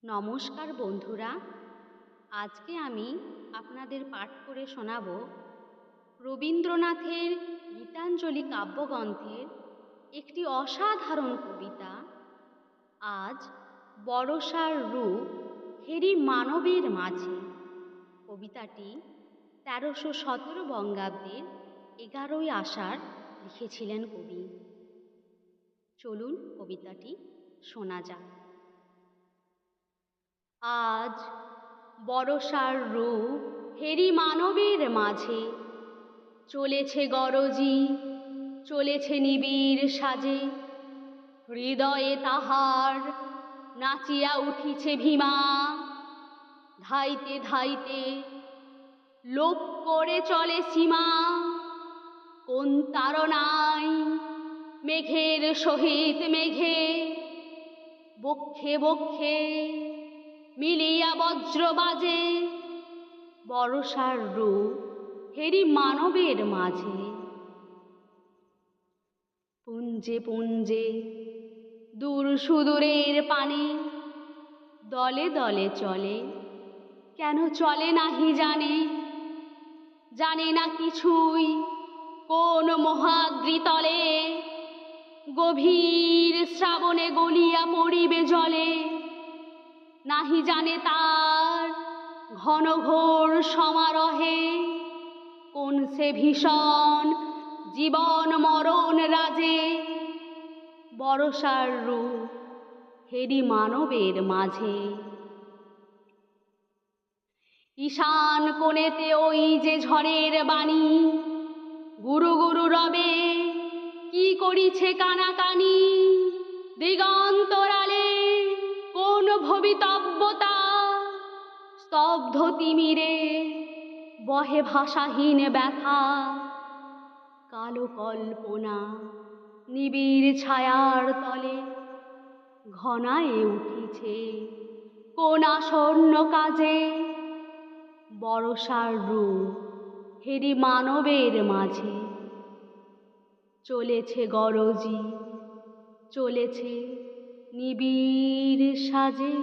নমস্কার বন্ধুরা, আজকে আমি আপনাদের পাঠ করে শোনাব রবীন্দ্রনাথের গীতাঞ্জলি কাব্যগ্রন্থের একটি অসাধারণ কবিতা। আজ বর্ষার রূপ হেরি মানবের মাঝে। কবিতাটি 1317 বঙ্গাব্দের 11ই আষাঢ় লিখেছিলেন কবি। চলুন কবিতাটি শোনা যাক। আজ বর্ষার রূপ হেরি মানবের মাঝে, চলেছে গরজি, চলেছে নিবিড় সাজে। হৃদয়ে তাহার নাচিয়া উঠিছে ভীমা, ধাইতে ধাইতে লোপ করে চলে সীমা। কোন তাড়নায় মেঘের সহিত মেঘে, বক্ষে বক্ষে মিলিয়া বজ্র বাজে। বর্ষার রূপ হেরি মানবের মাঝে। পুঞ্জে পুঞ্জে দূর সুদূরের পানে, দলে দলে চলে, কেন চলে নাহি জানে। জানে না কিছুই কোন মহাদ্রিতলে, গভীর শ্রাবণে গলিয়া পড়িবে জলে। নাহি জানে তার ঘন ঘোর সমারোহে, কোন সে ভীষণ জীবন মরণ রাজে। বর্ষার রূপ হেরি মানবের মাঝে। ঈশান কোণেতে ওই যে ঝড়ের বাণী, গুরু গুরু রবে কি করিছে কানাকানি। দিগন্তরালে কোন ভবিতব্যতা, স্তব্ধ তিমিরে বহে ভাষাহীন ব্যথা। কালো কল্পনা নিবিড় ছায়ার তলে, ঘনায়ে উঠিছে কোন আসন্ন কাজে। বর্ষার রূপ হেরি মানবের মাঝে, চলেছে গরজি, চলেছে নিবিড় সাজে।